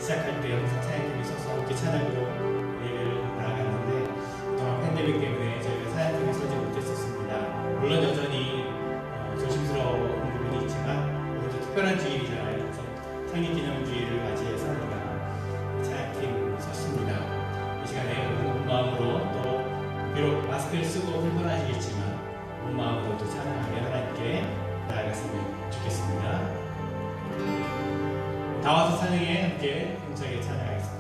시작할 때 항상 찬양팀이 서서 함께 찬양으로 예배를 나아갔는데 그동안 팬데믹 때문에 저희가 찬양팀이 서지 못했었습니다. 물론 여전히 조심스러운 부분이 있지만 오늘도 특별한 주일이잖아요. 그래서 창립기념주일을 맞이해서 우리가 찬양팀 섰습니다. 이 시간에 온 마음으로 또 비록 마스크를 쓰고 불편하시겠지만 온 마음으로 또 찬양하며 하나님께 나아갔으면 좋겠습니다. 나와서 찬양에 함께 힘차게 찬양하겠습니다.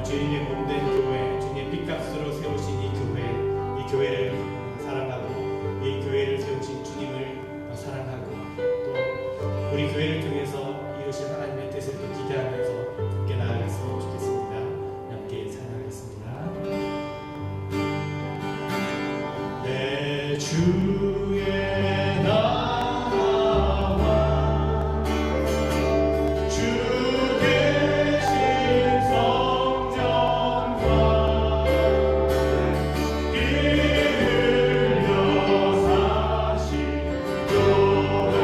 주님의 몸된 교회, 주님의 핏값으로 세우신 이 교회를 사랑하고 이 교회를 세우신 주님을 사랑하고 또 우리 교회를 통해서 이루실 하나님의 뜻을 또 기대하면서 함께 나아갔으면 좋겠습니다. 함께 찬양하겠습니다. 내 주의 나라와 주께 사실 교회는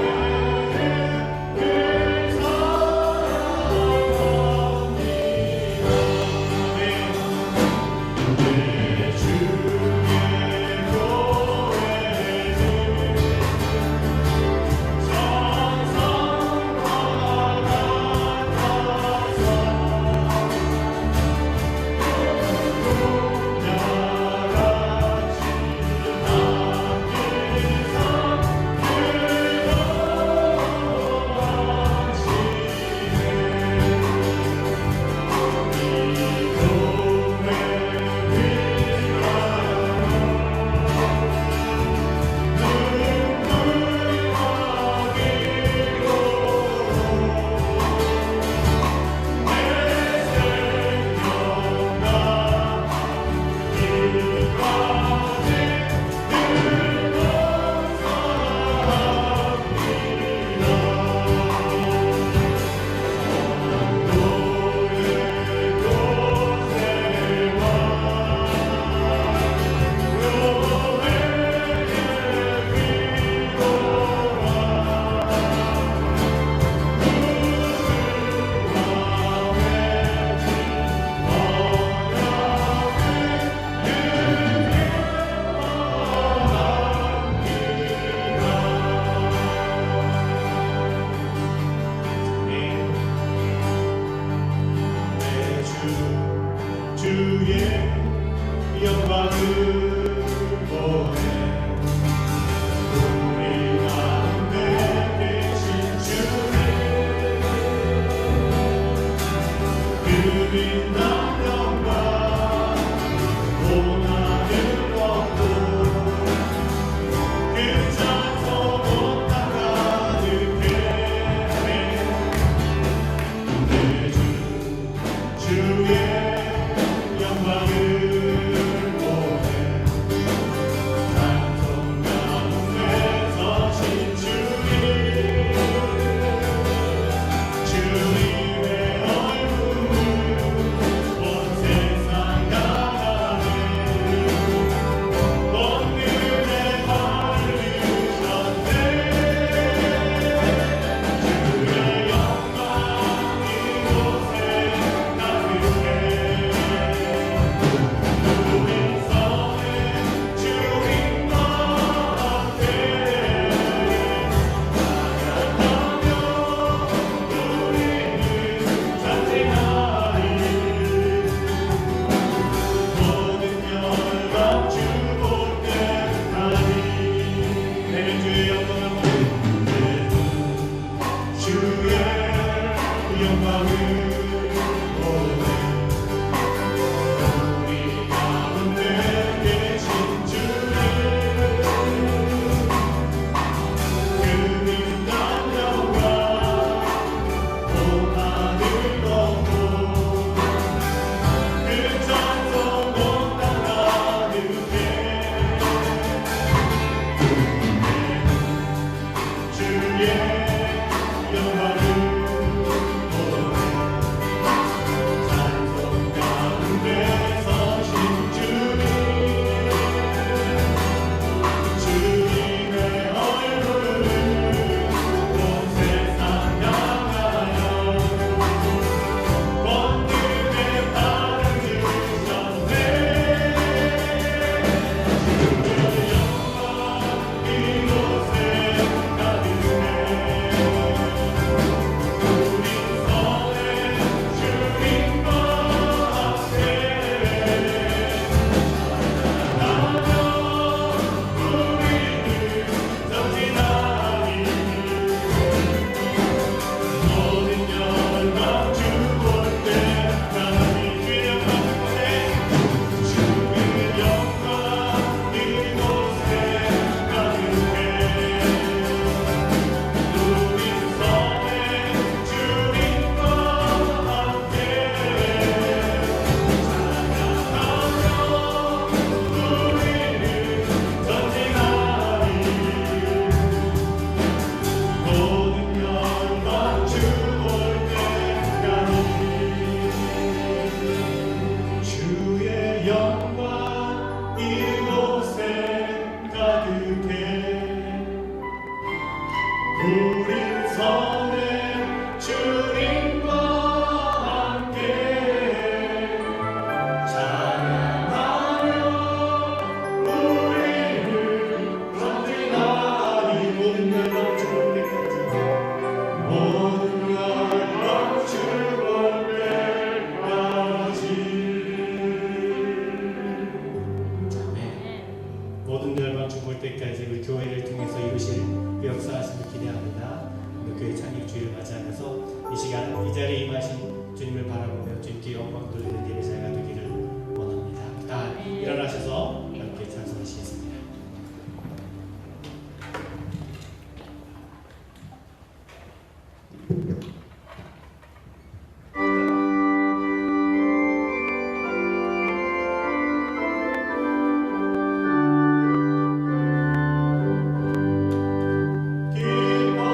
모든 열방 죽을 때까지 우리 교회를 통해서 이루실 그 역사하심을 기대합니다. 오늘 교회 창립 주일을 맞이하면서 이 시간 이 자리에 임하신 주님을 바라보며 주님께 영광 돌리는 예배자가 되기를 원합니다. 다 일어나셔서 함께 찬송하시겠습니다.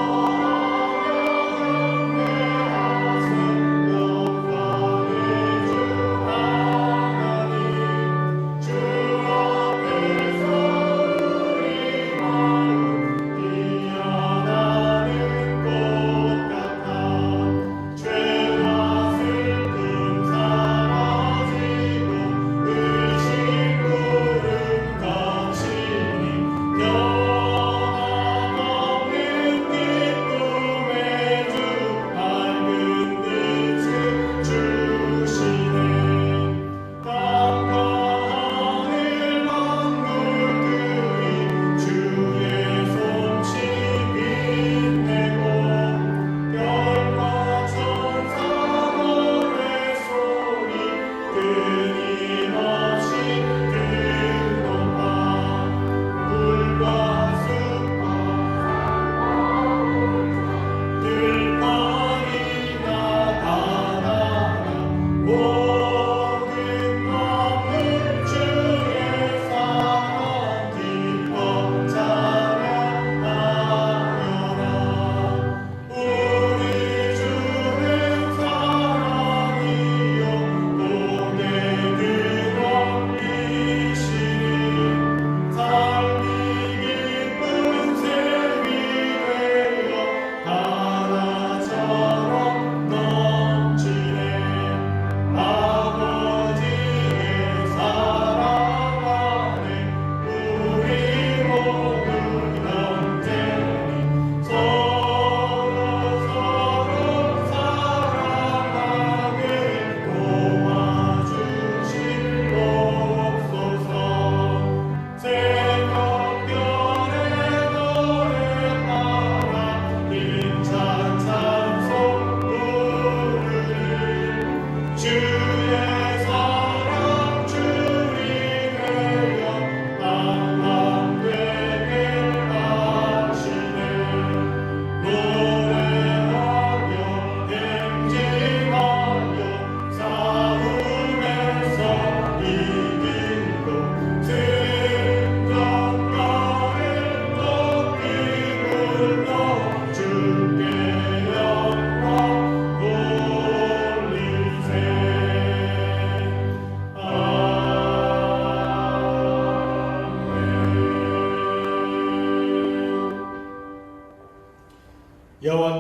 기뻐하며 내 가슴 영광을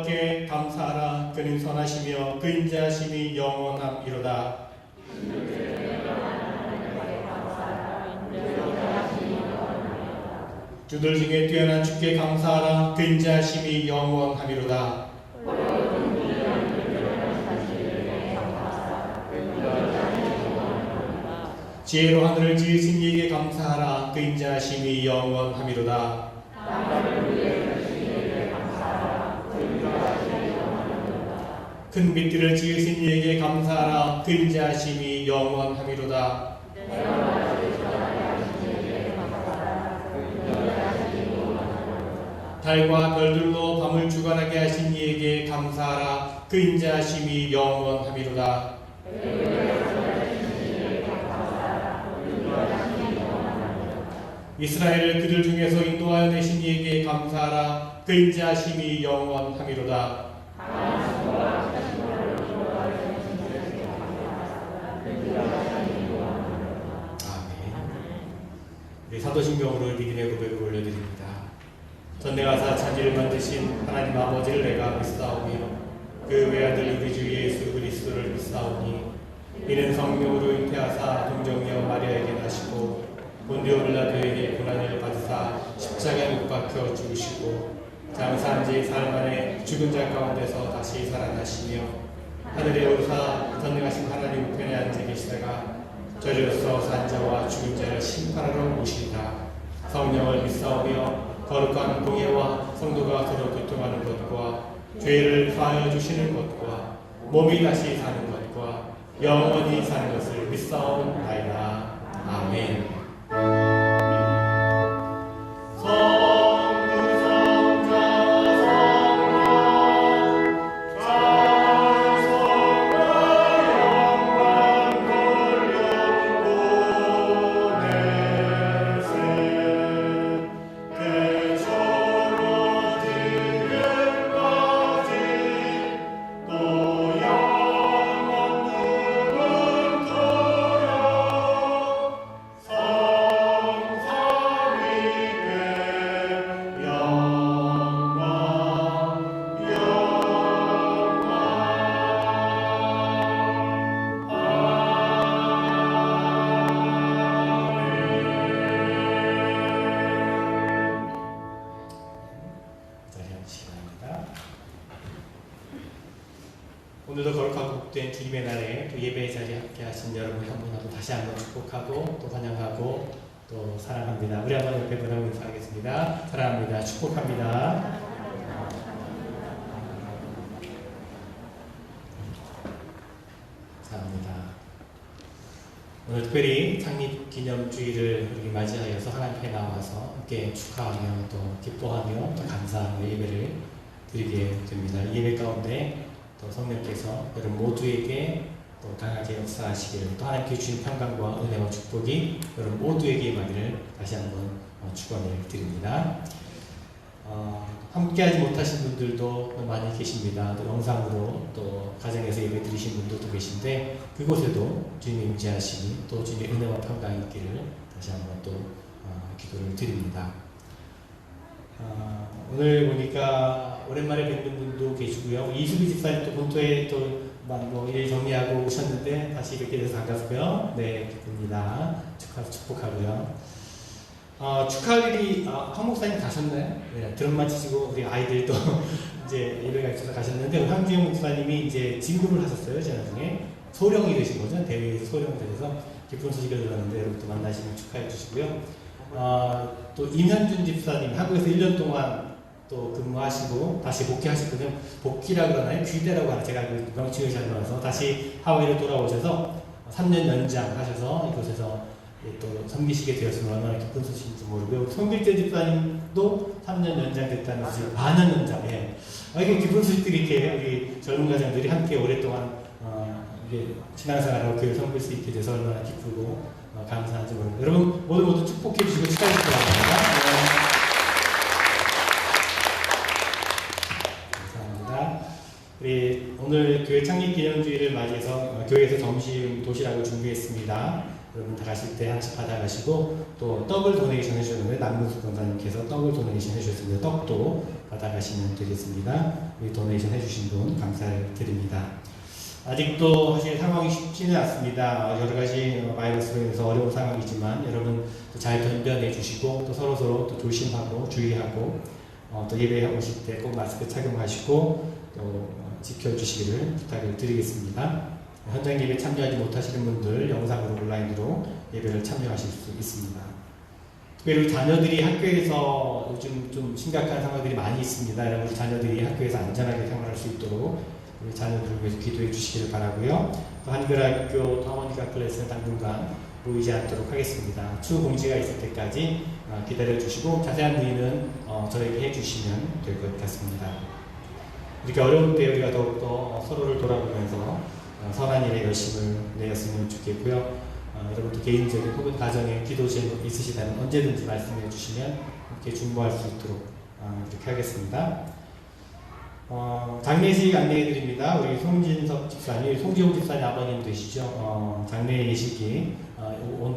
여호와께 감사하라. 그는 선하시며 그 인자하심이 영원함이로다. 주들 중에 뛰어난 주께 감사하라. 그 인자하심이 영원함이로다. 지혜로 하늘을 지으신 이에게 감사하라. 그 인자하심이 영원함이로다. 큰 빛들을 지으신 이에게 감사하라. 그 인자하심이 영원함이로다. 달과 별들로 밤을 주관하게 하신 이에게 감사하라. 그 인자하심이 영원함이로다. 이스라엘을 그들 중에서 인도하여 내신 이에게 감사하라. 그 인자하심이 영원함이로다. 우리 사도신경으로 믿음의 고백을 올려드립니다. 전능하사 천지를 만드신 하나님 아버지를 내가 믿사오며 그 외아들 우리 주 예수 그리스도를 믿사오니 이는 성령으로 잉태하사 동정녀 마리아에게 나시고 본디오 빌라도에게 고난을 받으사 십자가에 못 박혀 죽으시고 장사한 지 사흘 만에 죽은 자 가운데서 다시 살아나시며 하늘에 오르사 전능하신 하나님 우편에 앉아 계시다가 저리로서 산 자와 죽은 자를 심판하러 오시리라. 성령을 믿사오며 거룩한 공예와 성도가 서로 교통하는 것과 죄를 사하여 주시는 것과 몸이 다시 사는 것과 영원히 사는 것을 믿사옵나이다. 아멘. 오늘도 거룩하고 복된 주님의 날에 또 예배의 자리에 함께 하신 여러분 한 분 한 분 다시 한번 축복하고 또 환영하고 또 사랑합니다. 우리 한번 옆에 분하고 인사하겠습니다. 사랑합니다. 축복합니다. 감사합니다. 오늘 특별히 창립기념주의를 우리 맞이하여서 하나님께 나와서 함께 축하하며 또 기뻐하며 또 감사하며 예배를 드리게 됩니다. 이 예배 가운데 또 성령께서 여러분 모두에게 또 강하게 역사하시기를 또 하나님께 주신 평강과 은혜와 축복이 여러분 모두에게 임하기를 다시 한번 축원을 드립니다. 함께하지 못하신 분들도 많이 계십니다. 또 영상으로 또 가정에서 예배 드리신 분들도 계신데 그곳에도 주님의 임재하심이 또 주님의 은혜와 평강이 있기를 다시 한번 또 기도를 드립니다. 오늘 보니까 오랜만에 뵙는 분도 계시고요. 이수비 집사님 또 본토에 또 일 정리하고 오셨는데 다시 뵙게 돼서 반갑고요. 네, 기쁩니다. 축복하고요. 축하할 일이 황 목사님 가셨나요? 네, 드럼만 치시고 우리 아이들도 이제 예배가 있어서 가셨는데 황주영 목사님이 이제 진급을 하셨어요. 지난주에 소령이 되신 거죠. 대회에서 소령이 되셔서 기쁜 소식을 들었는데 여러분 또 만나시면 축하해 주시고요. 또 임현준 집사님 한국에서 1년 동안 또 근무하시고 다시 복귀하셨거든요. 복귀라 그러나요? 귀대라고 하나 제가 그 명칭을 잘 몰라서 다시 하와이로 돌아오셔서 3년 연장하셔서 이곳에서 또 섬기시게 되었으면 얼마나 기쁜 소식인지 모르고요. 송길재 집사님도 3년 연장됐다는 소식, 반년 연장. 예. 이게 기쁜 소식들이 이렇게 우리 젊은 가정들이 함께 오랫동안 이게 신앙생활하고 교회 섬길 수 있게 돼서 얼마나 기쁘고 감사한지 모릅니다. 여러분 모두 축복해 주시고 축하해 주시기 바랍니다. 네. 감사합니다. 우리 오늘 교회 창립 기념주의를 맞이해서 교회에서 점심 도시락을 준비했습니다. 여러분 다 가실 때 한씩 받아가시고 또 떡을 도네이션 해주셨는데 남문수 권사님께서 떡을 도네이션 해주셨습니다. 떡도 받아가시면 되겠습니다. 도네이션 해주신 분 감사를 드립니다. 아직도 사실 상황이 쉽지는 않습니다. 여러 가지 바이러스로 인해서 어려운 상황이지만 여러분 잘 견뎌내 주시고 또 서로 또 조심하고 주의하고 또 예배 오실 때 꼭 마스크 착용하시고 또 지켜주시기를 부탁을 드리겠습니다. 현장 예배 참여하지 못하시는 분들 영상으로 온라인으로 예배를 참여하실 수 있습니다. 특별히 자녀들이 학교에서 요즘 좀 심각한 상황들이 많이 있습니다. 여러분 자녀들이 학교에서 안전하게 생활할 수 있도록 우리 자녀들을 위해서 기도해 주시기를 바라고요. 또 한글학교 또 하모니카 클래스는 당분간 보이지 않도록 하겠습니다. 추후 공지가 있을 때까지 기다려 주시고 자세한 문의는 저에게 해주시면 될 것 같습니다. 이렇게 어려운 때 우리가 더욱더 서로를 돌아보면서 선한 일에 열심을 내었으면 좋겠고요. 여러분도 개인적인 혹은 가정에 기도 제목 있으시다면 언제든지 말씀해 주시면 이렇게 중보할 수 있도록 이렇게 하겠습니다. 장례식 안내해 드립니다. 우리 송진석 집사님, 송지용 집사님 아버님 되시죠? 장례 예식이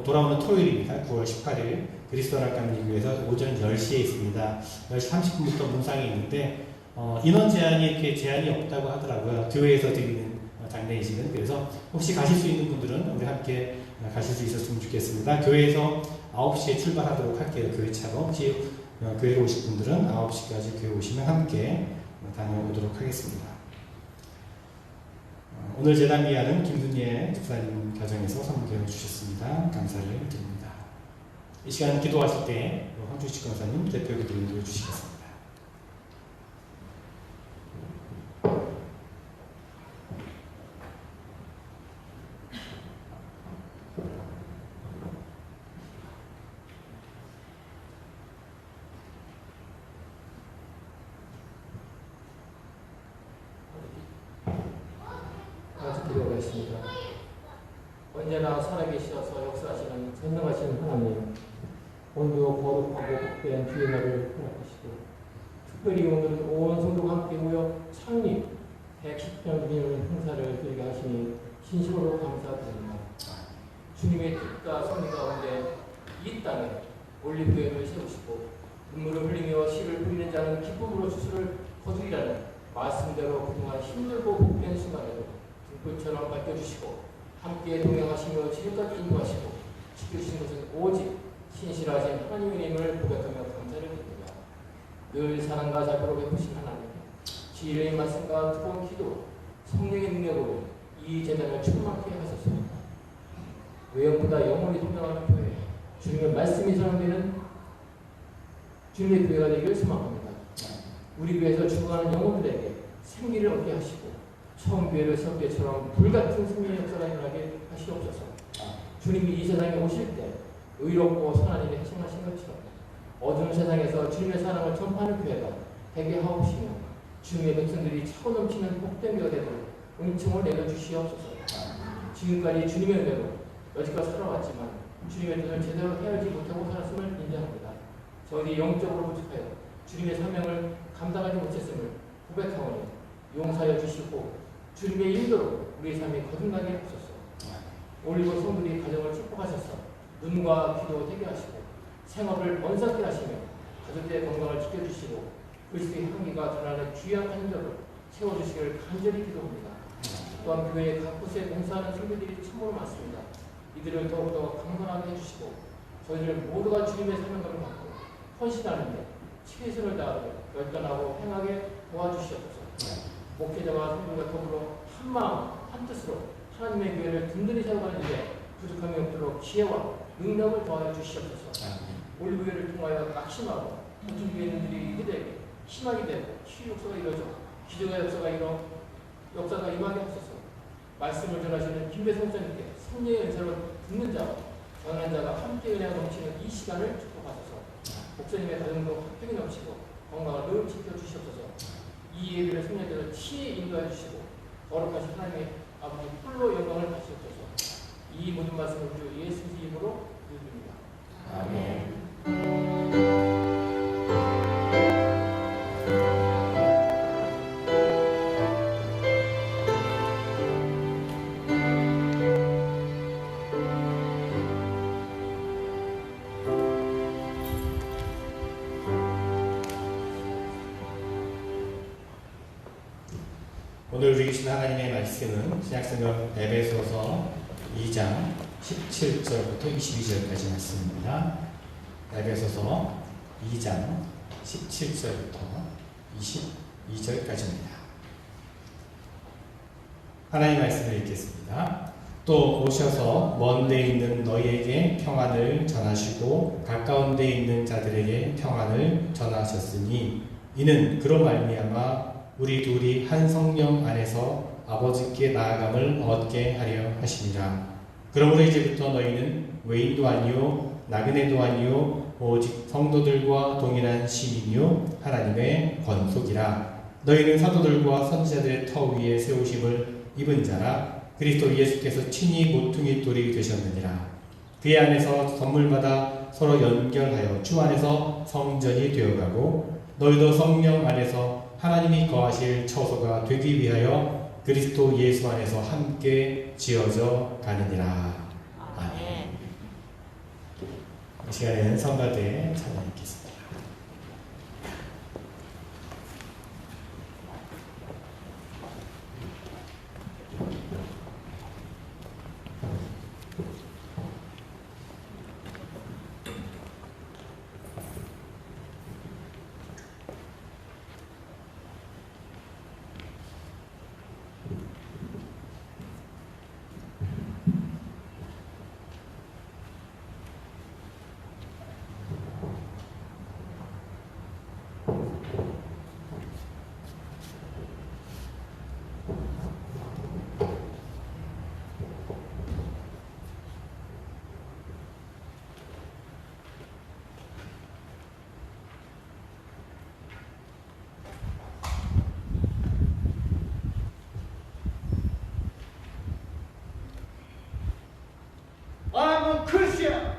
돌아오는 토요일입니다. 9월 18일 그리스도락감리교회에서 오전 10시에 있습니다. 10시 30분부터 문상이 있는데 인원 제한이 이렇게 제한이 없다고 하더라고요. 교회에서 드리는 장례 예식은. 그래서 혹시 가실 수 있는 분들은 우리 함께 가실 수 있었으면 좋겠습니다. 교회에서 9시에 출발하도록 할게요. 교회차로. 혹시 교회로 오실 분들은 9시까지 교회 오시면 함께 다녀오도록 하겠습니다. 오늘 재단 기하는 김순예 집사님 가정에서 선교해 주셨습니다. 감사를 드립니다. 이 시간 기도하실 때 황주식 권사님 대표 기도 인도해 주시겠습니다. 기도하겠습니다. 언제나 살아계셔서 역사하시는 전능하신 하나님, 오늘도 거룩하고 복된 주의 날을 허락하시고 특별히 오늘은 온 성도가 함께 모여 창립 110년 기념 행사를 드리게 하시니 진심으로 감사드립니다. 주님의 뜻과 섭리 가운데 이 땅에 올리브교회를 세우시고 눈물을 흘리며 씨를 뿌리는 자는 기쁨으로 추수를 거두리라는 말씀대로 그동안 힘들고 복된 순간에도 등불처럼 밝혀주시고 함께 동행하시며 지금까지 인도하시고 지켜주신 것은 오직 신실하신 하나님의 고백하며 감사를 드립니다. 늘 사랑과 자비로 베푸신 하나님, 지혜의 말씀과 뜨거운 기도, 성령의 능력으로 이 재단을 충만케 하소서. 외형보다 영원히 동행하는 교회, 주님의 말씀이 전하되는 주님의 교회가 되기를 소망합니다. 우리 교회에서 죽어가는 영혼들에게 생기를 얻게 하시고 처음 교회를 설 때처럼 불같은 승리의 역사가 일어나게 하시옵소서. 주님이 이 세상에 오실 때 의롭고 선한 일에 행하신 것처럼 어두운 세상에서 주님의 사랑을 전파하는 교회가 되게 하옵시며 주님의 백성들이 차고 넘치는 복된 교회가 되도록 은총을 내려주시옵소서. 지금까지 주님의 은혜로 여지껏 살아왔지만 주님의 뜻을 제대로 헤아리지 못하고 살았음을 인정합니다. 저희들이 영적으로 부족하여 주님의 사명을 감당하지 못했음을 고백하오니 용서하여 주시고 주님의 인도로 우리의 삶이 거듭나게 하소서. 올리고 성들이 가정을 축복하셔서 눈과 귀도 되게 하시고 생업을 원삭게 하시며 가족들의 건강을 지켜주시고 그리스도의 향기가 전하는 귀한 한적을 세워주시기를 간절히 기도합니다. 또한 교회 각 곳에 봉사하는 성도들이 참으로 많습니다. 이들을 더욱더 강건하게 해주시고 저희들 모두가 주님의 사명감을 받고 헌신하는 데 최선을 다하며 열단하고 행하게 도와주시옵소서. 목회자와 성도가 더불어 한마음 한뜻으로 하나님의 교회를 든든히 세워가는 일에 부족함이 없도록 지혜와 능력을 더하여 주시옵소서. 올리브교회를 통하여 낙심하고 모든 교회인들이 이들에게 희망이 되고 치유 역사가 이루어져 기도의 역사가 임하게 하소서. 말씀을 전하시는 김배성 목사님께 성령의 은사로 듣는 자와 전하는 자가 함께 은혜가 넘치는 이 시간을 축복하소서. 목사님의 가정도 합격이 넘치고 건강을 늘 지켜주시옵소서. 이 예배를 성령께서 치에 인도해 주시고 거룩하신 하나님의 아버지 홀로 영광을 받으시옵소서. 이 모든 말씀을 주 예수 이름으로 드립니다. 아멘. 오늘 우리 주신 하나님의 말씀은 신약성경 에베소서 2장 17절부터 22절까지 말씀입니다. 에베소서 2장 17절부터 22절까지입니다. 하나님 말씀을 읽겠습니다. 또 오셔서 먼 데 있는 너희에게 평안을 전하시고 가까운 데 있는 자들에게 평안을 전하셨으니 이는 그로 말미암아 우리 둘이 한 성령 안에서 아버지께 나아감을 얻게 하려 하심이라. 그러므로 이제부터 너희는 외인도 아니요 나그네도 아니요 오직 성도들과 동일한 시민이요 하나님의 권속이라. 너희는 사도들과 선지자들의 터 위에 세우심을 입은 자라. 그리스도 예수께서 친히 모퉁이 돌이 되셨느니라. 그의 안에서 선물 받아 서로 연결하여 주 안에서 성전이 되어가고 너희도 성령 안에서 하나님이 거하실 처소가 되기 위하여 그리스도 예수 안에서 함께 지어져 가느니라. 아멘. 이 시간에는 성가대 찬양 읽겠습니다. I'm a Christian.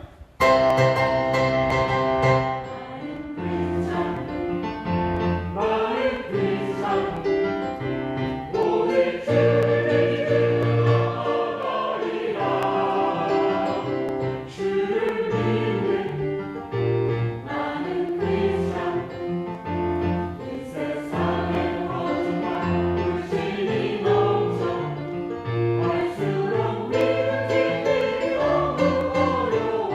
할수록 믿음이 너무 어려워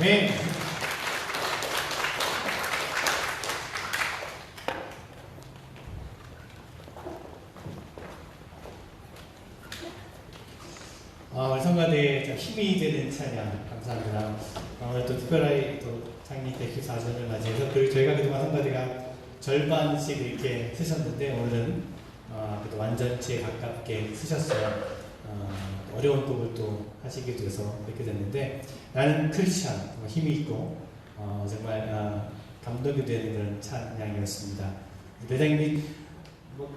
아멘. 우리 성가대에 좀 힘이 되는 찬양 감사합니다. 오늘 또 특별히 또 창립 114주년을 맞이해서 그리고 저희가 그동안 성가대가 절반씩 이렇게 쓰셨는데 오늘은 그래도 완전체에 가깝게 쓰셨어요. 어려운 곡을 또 하시게 돼서 이렇게 됐는데 나는 크리스찬 힘이 있고 정말 감동이 되는 그런 찬양이었습니다. 대장님이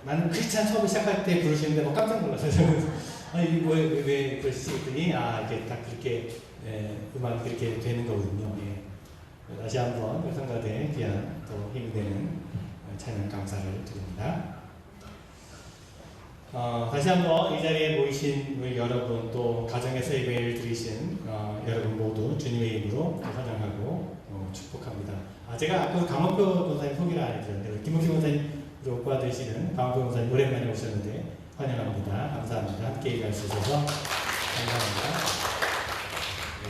나는 크리스찬 처음 시작할 때 부르시는데 깜짝 놀랐어요. 저는 아니 왜 그러시더니 이게 딱 그렇게 음악이 그렇게 되는 거거든요. 예. 다시 한번 성가대에 귀한 또 힘이 되는 찬양 감사를 드립니다. 다시 한번 이 자리에 모이신 우리 여러분 또 가정에서 예배를 드리신 여러분 모두 주님의 이름으로 환영하고 축복합니다. 제가 아까 강원표 권사님 소개를 안 해드렸는데 김옥희 권사님 오빠 되시는 강원표 권사님 오랜만에 오셨는데 환영합니다. 감사합니다. 함께 일할 수 있어서 감사합니다.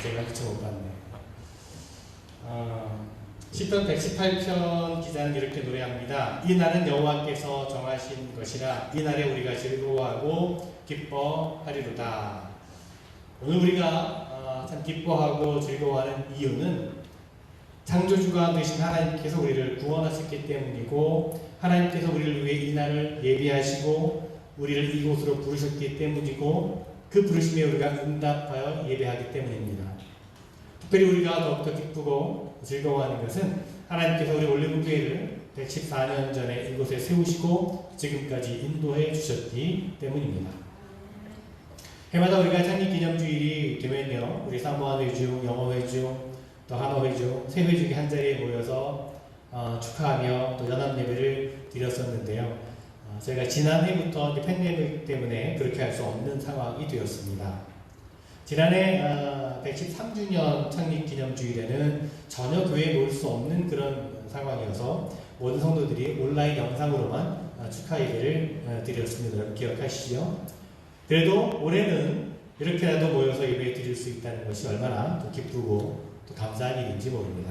제가 그쵸 못 봤네. 시편 118편 기자는 이렇게 노래합니다. 이 날은 여호와께서 정하신 것이라 이 날에 우리가 즐거워하고 기뻐하리로다. 오늘 우리가 참 기뻐하고 즐거워하는 이유는 창조주가 되신 하나님께서 우리를 구원하셨기 때문이고 하나님께서 우리를 위해 이 날을 예비하시고 우리를 이곳으로 부르셨기 때문이고 그 부르심에 우리가 응답하여 예배하기 때문입니다. 특별히 우리가 더욱더 기쁘고 즐거워하는 것은 하나님께서 우리 올리브교회를 114년 전에 이곳에 세우시고 지금까지 인도해 주셨기 때문입니다. 해마다 우리가 창립기념주일이 되면요 우리 사모안 회중, 영어 회중, 또 한어 회중, 세 회중이 한 자리에 모여서 축하하며 또 연합 예배를 드렸었는데요. 저희가 지난해부터 팬데믹 때문에 그렇게 할 수 없는 상황이 되었습니다. 지난해 113주년 창립기념주일에는 전혀 교회에 모일 수 없는 그런 상황이어서 모든 성도들이 온라인 영상으로만 축하 예배를 드렸습니다. 여러분 기억하시죠? 그래도 올해는 이렇게라도 모여서 예배 드릴 수 있다는 것이 얼마나 또 기쁘고 또 감사한 일인지 모릅니다.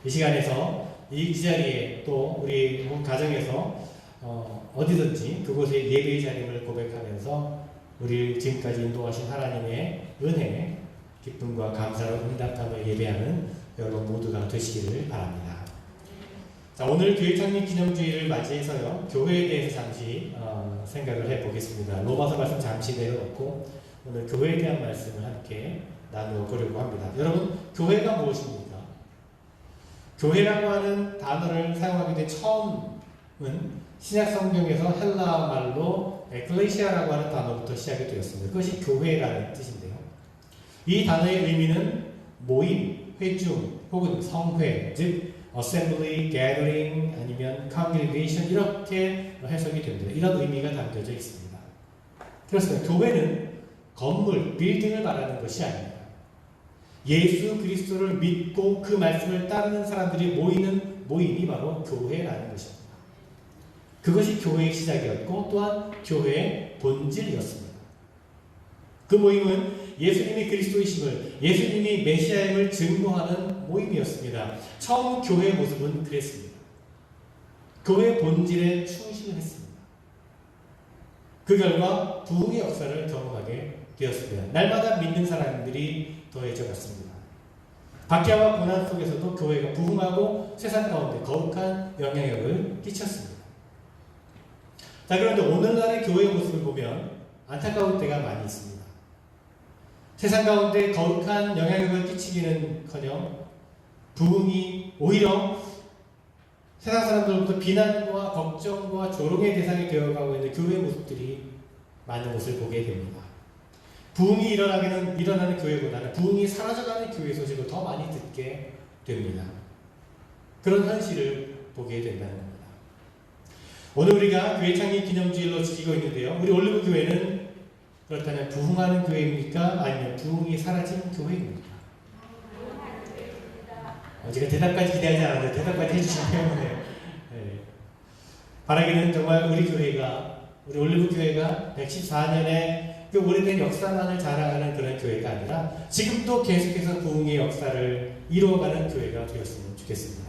이 시간에서 이 자리에 또 우리 가정에서 어디든지 그곳에 예배의 자림을 고백하면서 우리 지금까지 인도하신 하나님의 은혜, 기쁨과 감사로 응답하며 예배하는 여러분 모두가 되시기를 바랍니다. 자, 오늘 교회 창립 기념주일을 맞이해서요 교회에 대해서 잠시 생각을 해보겠습니다. 로마서 말씀 잠시 내려놓고 오늘 교회에 대한 말씀을 함께 나누어 보려고 합니다. 여러분 교회가 무엇입니까? 교회라고 하는 단어를 사용하게 된 처음은 신약 성경에서 헬라 말로 에클레시아라고 하는 단어부터 시작이 되었습니다. 그것이 교회라는 뜻인데요. 이 단어의 의미는 모임, 회중, 혹은 성회, 즉 assembly, gathering, 아니면 congregation 이렇게 해석이 됩니다. 이런 의미가 담겨져 있습니다. 그렇습니다. 교회는 건물, 빌딩을 말하는 것이 아닙니다. 예수 그리스도를 믿고 그 말씀을 따르는 사람들이 모이는 모임이 바로 교회라는 것입니다. 그것이 교회의 시작이었고 또한 교회의 본질이었습니다. 그 모임은 예수님이 그리스도이심을, 예수님이 메시아임을 증거하는 모임이었습니다. 처음 교회의 모습은 그랬습니다. 교회의 본질에 충실했습니다. 그 결과 부흥의 역사를 경험하게 되었습니다. 날마다 믿는 사람들이 더해져 갔습니다. 박해와 고난 속에서도 교회가 부흥하고 세상 가운데 거룩한 영향력을 끼쳤습니다. 자, 그런데 오늘날의 교회의 모습을 보면 안타까울 때가 많이 있습니다. 세상 가운데 거룩한 영향력을 끼치기는커녕 부흥이 오히려 세상 사람들로부터 비난과 걱정과 조롱의 대상이 되어가고 있는 교회의 모습들이 많은 것을 보게 됩니다. 부흥이 일어나는 교회보다는 부흥이 사라져가는 교회 소식을 더 많이 듣게 됩니다. 그런 현실을 보게 된다는 겁니다. 오늘 우리가 교회 창립 기념주일로 지키고 있는데요. 우리 올리브 교회는 그렇다면 부흥하는 교회입니까? 아니면 부흥이 사라진 교회입니까? 제가 대답까지 기대하지 않았는데 대답까지 해주시기 때문에 네. 바라기는 정말 우리 올리브 교회가 114년의 그 오래된 역사만을 자랑하는 그런 교회가 아니라 지금도 계속해서 부흥의 역사를 이루어가는 교회가 되었으면 좋겠습니다.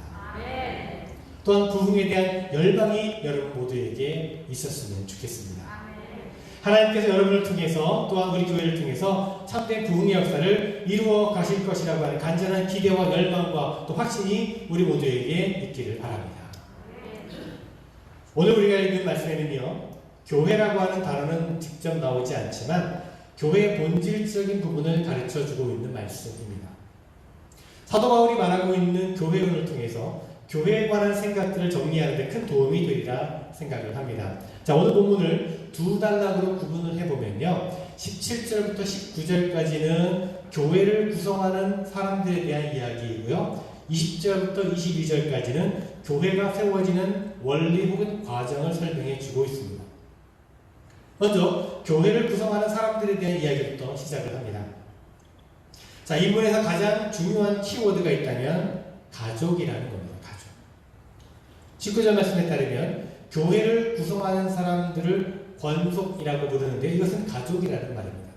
또한 부흥에 대한 열방이 여러분 모두에게 있었으면 좋겠습니다. 하나님께서 여러분을 통해서 또한 우리 교회를 통해서 참된 부흥의 역사를 이루어 가실 것이라고 하는 간절한 기대와 열망과 또 확신이 우리 모두에게 있기를 바랍니다. 오늘 우리가 읽은 말씀에는요, 교회라고 하는 단어는 직접 나오지 않지만 교회의 본질적인 부분을 가르쳐주고 있는 말씀입니다. 사도 바울이 말하고 있는 교회론을 통해서 교회에 관한 생각들을 정리하는 데 큰 도움이 되리라 생각을 합니다. 자, 오늘 본문을 두 단락으로 구분을 해보면요, 17절부터 19절까지는 교회를 구성하는 사람들에 대한 이야기이고요, 20절부터 22절까지는 교회가 세워지는 원리 혹은 과정을 설명해 주고 있습니다. 먼저 교회를 구성하는 사람들에 대한 이야기부터 시작을 합니다. 자, 이 문에서 가장 중요한 키워드가 있다면 가족이라는 겁니다. 가족. 19절 말씀에 따르면 교회를 구성하는 사람들을 권속이라고 부르는데 이것은 가족이라는 말입니다.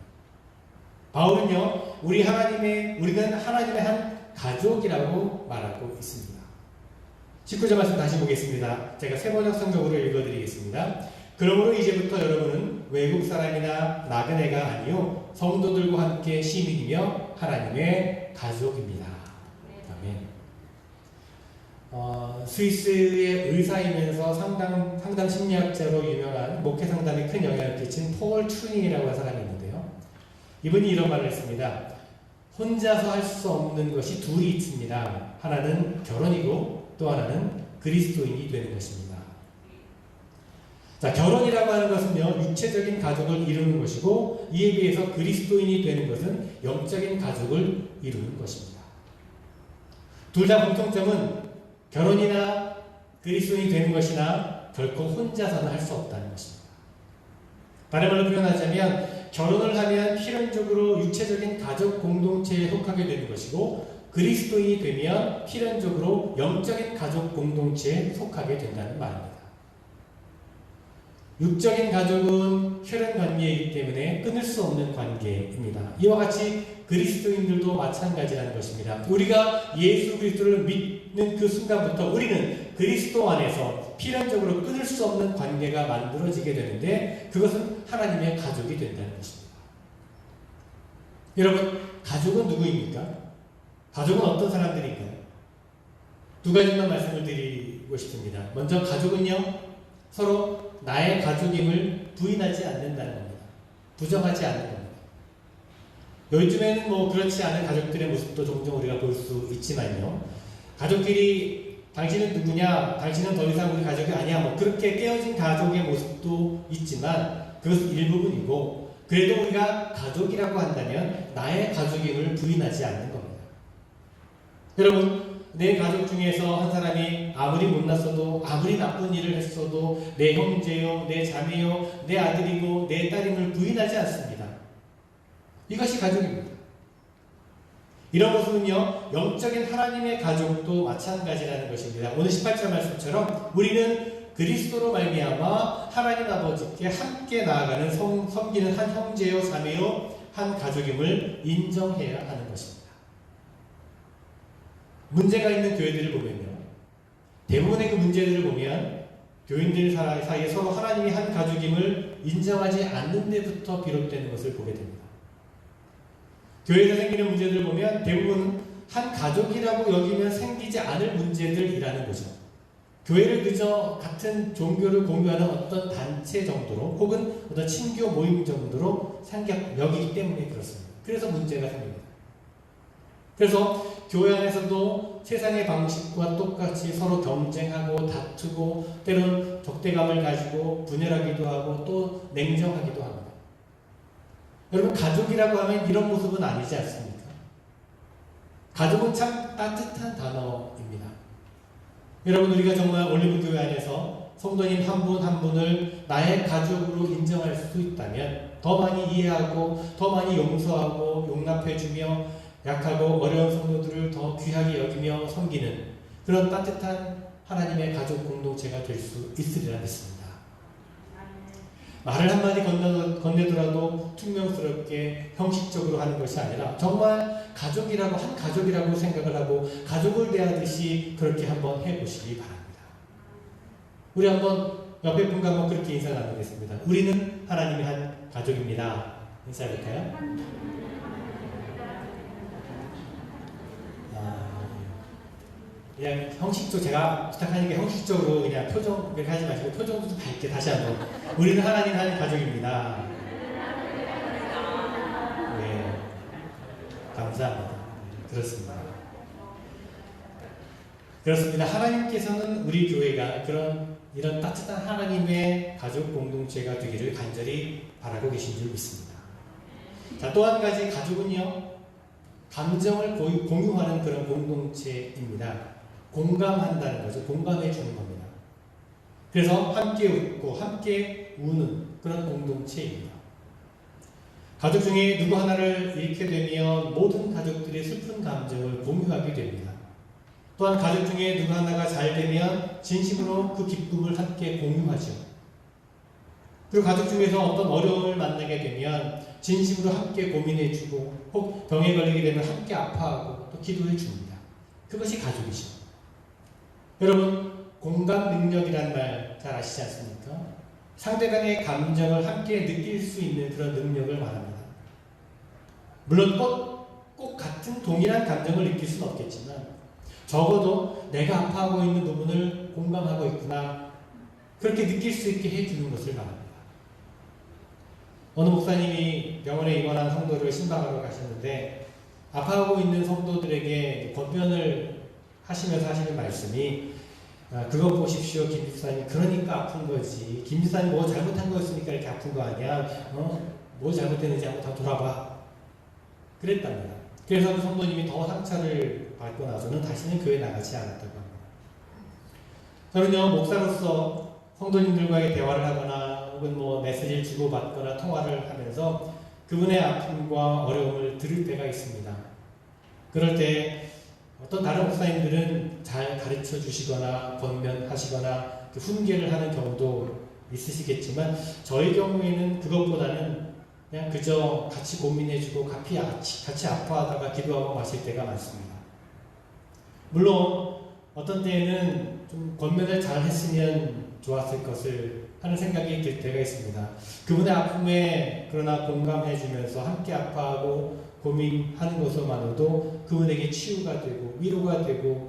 바울은요, 우리는 하나님의 한 가족이라고 말하고 있습니다. 19절 말씀 다시 보겠습니다. 제가 세번역 성경으로 읽어드리겠습니다. 그러므로 이제부터 여러분은 외국 사람이나 나그네가 아니요 성도들과 함께 시민이며 하나님의 가족입니다. 아멘. 스위스의 의사이면서 상담 심리학자로 유명한 목회 상담에 큰 영향을 끼친 폴 트루닝이라고 하는 사람이 있는데요. 이분이 이런 말을 했습니다. 혼자서 할 수 없는 것이 둘이 있습니다. 하나는 결혼이고 또 하나는 그리스도인이 되는 것입니다. 자, 결혼이라고 하는 것은요, 육체적인 가족을 이루는 것이고 이에 비해서 그리스도인이 되는 것은 영적인 가족을 이루는 것입니다. 둘 다 공통점은 결혼이나 그리스도인이 되는 것이나 결코 혼자서는 할 수 없다는 것입니다. 다른 말로 표현하자면 결혼을 하면 필연적으로 육체적인 가족 공동체에 속하게 되는 것이고 그리스도인이 되면 필연적으로 영적인 가족 공동체에 속하게 된다는 말입니다. 육적인 가족은 혈연 관계이기 때문에 끊을 수 없는 관계입니다. 이와 같이 그리스도인들도 마찬가지라는 것입니다. 우리가 예수 그리스도를 믿는 그 순간부터 우리는 그리스도 안에서 필연적으로 끊을 수 없는 관계가 만들어지게 되는데 그것은 하나님의 가족이 된다는 것입니다. 여러분, 가족은 누구입니까? 가족은 어떤 사람들인가요? 두 가지만 말씀을 드리고 싶습니다. 먼저 가족은요, 서로 나의 가족임을 부인하지 않는다는 겁니다. 부정하지 않는 겁니다. 요즘에는 뭐 그렇지 않은 가족들의 모습도 종종 우리가 볼 수 있지만요. 가족끼리 당신은 누구냐? 당신은 더 이상 우리 가족이 아니야. 뭐 그렇게 깨어진 가족의 모습도 있지만 그것은 일부분이고 그래도 우리가 가족이라고 한다면 나의 가족임을 부인하지 않는 겁니다. 여러분, 내 가족 중에서 한 사람이 아무리 못났어도 아무리 나쁜 일을 했어도 내 형제요, 내 자매요, 내 아들이고 내 딸임을 부인하지 않습니다. 이것이 가족입니다. 이런 모습은요, 영적인 하나님의 가족도 마찬가지라는 것입니다. 오늘 18절 말씀처럼 우리는 그리스도로 말미암아 하나님 아버지께 함께 나아가는 섬기는 한 형제요, 자매요, 한 가족임을 인정해야 하는 것입니다. 문제가 있는 교회들을 보면요, 대부분의 그 문제들을 보면 교인들 사이에 서로 하나님이 한 가족임을 인정하지 않는 데부터 비롯되는 것을 보게 됩니다. 교회에서 생기는 문제들을 보면 대부분 한 가족이라고 여기면 생기지 않을 문제들이라는 거죠. 교회를 그저 같은 종교를 공유하는 어떤 단체 정도로 혹은 어떤 친교 모임 정도로 여기기 때문에 그렇습니다. 그래서 문제가 생깁니다. 그래서 교회 안에서도 세상의 방식과 똑같이 서로 경쟁하고 다투고 때론 적대감을 가지고 분열하기도 하고 또 냉정하기도 합니다. 여러분, 가족이라고 하면 이런 모습은 아니지 않습니까? 가족은 참 따뜻한 단어입니다. 여러분, 우리가 정말 올리브교회 안에서 성도님 한 분 한 분을 나의 가족으로 인정할 수 있다면 더 많이 이해하고 더 많이 용서하고 용납해주며 약하고 어려운 성도들을 더 귀하게 여기며 섬기는 그런 따뜻한 하나님의 가족 공동체가 될 수 있으리라 믿습니다. 말을 한마디 건네더라도 퉁명스럽게 형식적으로 하는 것이 아니라 정말 가족이라고 한 가족이라고 생각을 하고 가족을 대하듯이 그렇게 한번 해보시기 바랍니다. 우리 한번 옆에 분과 한번 그렇게 인사 나누겠습니다. 우리는 하나님의 한 가족입니다. 인사해볼까요? 그냥 형식적으로 제가 부탁하는 게 형식적으로 그냥 표정 그렇게 하지 마시고 표정도 좀 밝게 다시 한번 우리는 하나님 한 가족입니다. 네, 감사합니다. 그렇습니다. 그렇습니다. 하나님께서는 우리 교회가 이런 따뜻한 하나님의 가족 공동체가 되기를 간절히 바라고 계신 줄 믿습니다. 자, 또 한 가지 가족은요, 감정을 공유하는 그런 공동체입니다. 공감한다는 거죠. 공감해 주는 겁니다. 그래서 함께 웃고 함께 우는 그런 공동체입니다. 가족 중에 누구 하나를 잃게 되면 모든 가족들이 슬픈 감정을 공유하게 됩니다. 또한 가족 중에 누구 하나가 잘 되면 진심으로 그 기쁨을 함께 공유하죠. 그리고 가족 중에서 어떤 어려움을 만나게 되면 진심으로 함께 고민해주고 혹 병에 걸리게 되면 함께 아파하고 또 기도해 줍니다. 그것이 가족이죠. 여러분, 공감 능력이란 말 잘 아시지 않습니까? 상대방의 감정을 함께 느낄 수 있는 그런 능력을 말합니다. 물론 꼭 같은 동일한 감정을 느낄 수는 없겠지만 적어도 내가 아파하고 있는 부분을 공감하고 있구나, 그렇게 느낄 수 있게 해주는 것을 말합니다. 어느 목사님이 병원에 입원한 성도를 신방하러 가셨는데 아파하고 있는 성도들에게 권면을 하시면서 하시는 말씀이 그거 보십시오, 김 집사님. 그러니까 아픈 거지. 김 집사님 뭐 잘못한 거였으니까 이렇게 아픈 거 아니야. 뭐 잘못했는지 한번 다 돌아봐. 그랬답니다. 그래서 그 성도님이 더 상처를 받고 나서는 다시는 교회 나가지 않았다고 합니다. 저는요, 목사로서 성도님들과의 대화를 하거나 혹은 뭐 메시지를 주고받거나 통화를 하면서 그분의 아픔과 어려움을 들을 때가 있습니다. 그럴 때 어떤 다른 목사님들은 잘 가르쳐 주시거나 권면하시거나 훈계를 하는 경우도 있으시겠지만 저의 경우에는 그것보다는 그냥 그저 같이 고민해주고 같이 아파하다가 기도하고 마실 때가 많습니다. 물론 어떤 때에는 좀 권면을 잘 했으면 좋았을 것을 하는 생각이 들 때가 있습니다. 그분의 아픔에 그러나 공감해주면서 함께 아파하고 고민하는 것만으로도 그분에게 치유가 되고 위로가 되고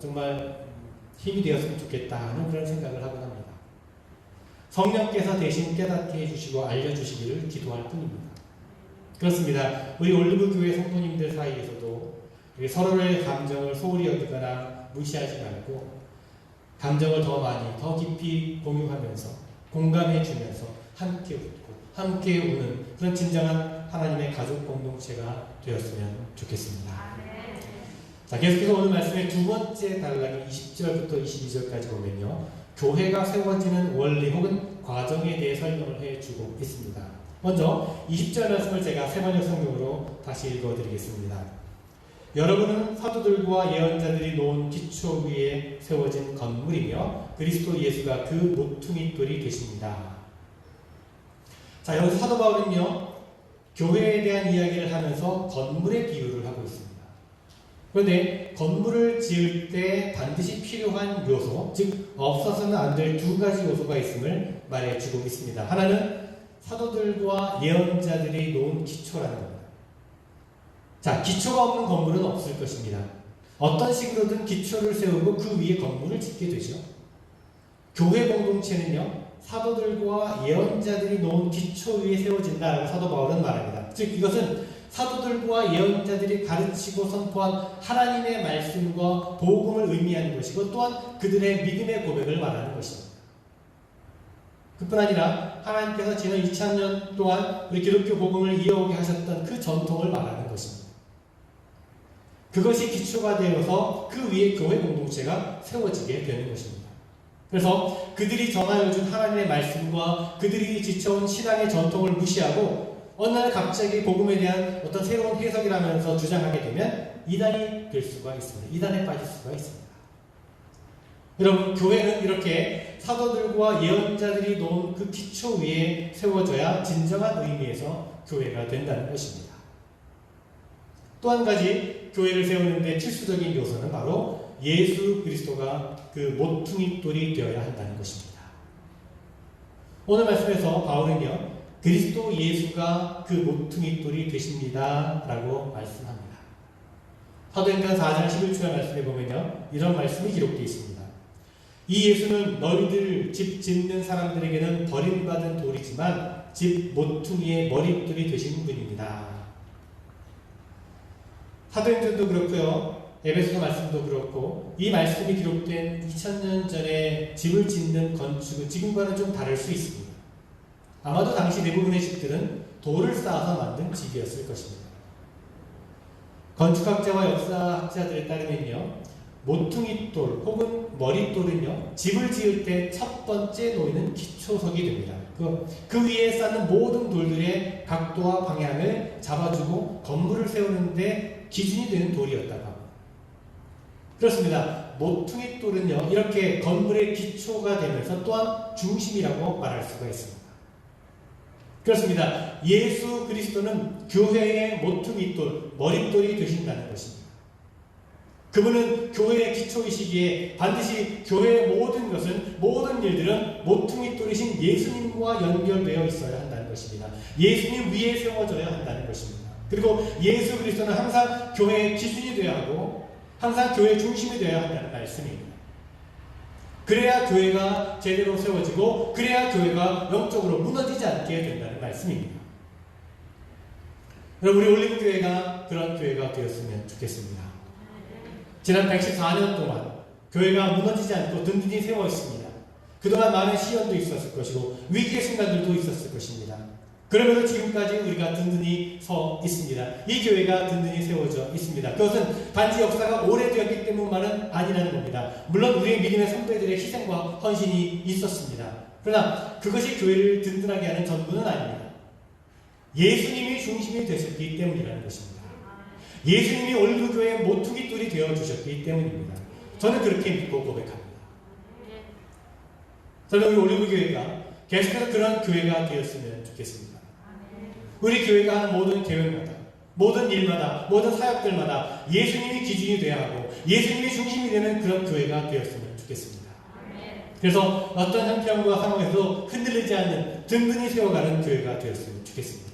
정말 힘이 되었으면 좋겠다는 그런 생각을 하곤 합니다. 성령께서 대신 깨닫게 해주시고 알려주시기를 기도할 뿐입니다. 그렇습니다. 우리 올리브교회 성도님들 사이에서도 서로의 감정을 소홀히 여기거나 무시하지 말고 감정을 더 많이 더 깊이 공유하면서 공감해주면서 함께 웃고 함께 우는 그런 진정한 하나님의 가족 공동체가 되었으면 좋겠습니다. 자, 계속해서 오늘 말씀의 두 번째 단락인 20절부터 22절까지 보면요, 교회가 세워지는 원리 혹은 과정에 대해 설명을 해주고 있습니다. 먼저 20절 말씀을 제가 세번역 성경으로 다시 읽어드리겠습니다. 여러분은 사도들과 예언자들이 놓은 기초 위에 세워진 건물이며 그리스도 예수가 그 모퉁이돌이 되십니다. 자, 여기서 사도 바울은요, 교회에 대한 이야기를 하면서 건물의 비유를 하고 있습니다. 그런데 건물을 지을 때 반드시 필요한 요소, 즉 없어서는 안 될 두 가지 요소가 있음을 말해주고 있습니다. 하나는 사도들과 예언자들이 놓은 기초라는 겁니다. 자, 기초가 없는 건물은 없을 것입니다. 어떤 식으로든 기초를 세우고 그 위에 건물을 짓게 되죠. 교회 공동체는요, 사도들과 예언자들이 놓은 기초 위에 세워진다라고 사도 바울은 말합니다. 즉 이것은 사도들과 예언자들이 가르치고 선포한 하나님의 말씀과 복음을 의미하는 것이고 또한 그들의 믿음의 고백을 말하는 것입니다. 그뿐 아니라 하나님께서 지난 2000년 동안 우리 기독교 복음을 이어오게 하셨던 그 전통을 말하는 것입니다. 그것이 기초가 되어서 그 위에 교회 공동체가 세워지게 되는 것입니다. 그래서 그들이 전하여준 하나님의 말씀과 그들이 지쳐온 신앙의 전통을 무시하고 어느 날 갑자기 복음에 대한 어떤 새로운 해석이라면서 주장하게 되면 이단이 될 수가 있습니다. 이단에 빠질 수가 있습니다. 여러분, 교회는 이렇게 사도들과 예언자들이 놓은 그 기초 위에 세워져야 진정한 의미에서 교회가 된다는 것입니다. 또 한 가지 교회를 세우는데 필수적인 요소는 바로 예수 그리스도가 그 모퉁이 돌이 되어야 한다는 것입니다. 오늘 말씀에서 바울은요, 그리스도 예수가 그 모퉁이 돌이 되십니다 라고 말씀합니다. 사도행전 4장 11절 말씀에 보면요, 이런 말씀이 기록되어 있습니다. 이 예수는 너희들 집 짓는 사람들에게는 버림받은 돌이지만 집 모퉁이의 머릿돌이 되신 분입니다. 사도행전도 그렇고요, 에베소서 말씀도 그렇고, 이 말씀이 기록된 2000년 전에 집을 짓는 건축은 지금과는 좀 다를 수 있습니다. 아마도 당시 대부분의 집들은 돌을 쌓아서 만든 집이었을 것입니다. 건축학자와 역사학자들에 따르면요, 모퉁이돌 혹은 머릿돌은요, 집을 지을 때 첫 번째 놓이는 기초석이 됩니다. 그 위에 쌓는 모든 돌들의 각도와 방향을 잡아주고 건물을 세우는데 기준이 되는 돌이었다고 합니다. 그렇습니다. 모퉁이돌은요, 이렇게 건물의 기초가 되면서 또한 중심이라고 말할 수가 있습니다. 그렇습니다. 예수 그리스도는 교회의 모퉁이돌, 머릿돌이 되신다는 것입니다. 그분은 교회의 기초이시기에 반드시 교회의 모든 것은, 모든 일들은 모퉁이돌이신 예수님과 연결되어 있어야 한다는 것입니다. 예수님 위에 세워져야 한다는 것입니다. 그리고 예수 그리스도는 항상 교회의 기준이 되어야 하고 항상 교회의 중심이 되어야 한다는 말씀입니다. 그래야 교회가 제대로 세워지고 그래야 교회가 영적으로 무너지지 않게 된다는 말씀입니다. 여러분, 우리 올림교회가 그런 교회가 되었으면 좋겠습니다. 지난 114년 동안 교회가 무너지지 않고 든든히 세워 있습니다. 그동안 많은 시련도 있었을 것이고 위기의 순간들도 있었을 것입니다. 그러면서 지금까지 우리가 든든히 서 있습니다. 이 교회가 든든히 세워져 있습니다. 그것은 단지 역사가 오래되었기 때문만은 아니라는 겁니다. 물론 우리의 믿음의 선배들의 희생과 헌신이 있었습니다. 그러나 그것이 교회를 든든하게 하는 전부는 아닙니다. 예수님이 중심이 되셨기 때문이라는 것입니다. 예수님이 올림교회의 모퉁이돌이 되어주셨기 때문입니다. 저는 그렇게 믿고 고백합니다. 저는 우리 올림교회가 계속해서 그런 교회가 되었으면 좋겠습니다. 우리 교회가 하는 모든 계획마다, 모든 일마다, 모든 사역들마다 예수님이 기준이 되어야 하고 예수님이 중심이 되는 그런 교회가 되었으면 좋겠습니다. 그래서 어떤 형편과 상황에서도 흔들리지 않는 든든히 세워가는 교회가 되었으면 좋겠습니다.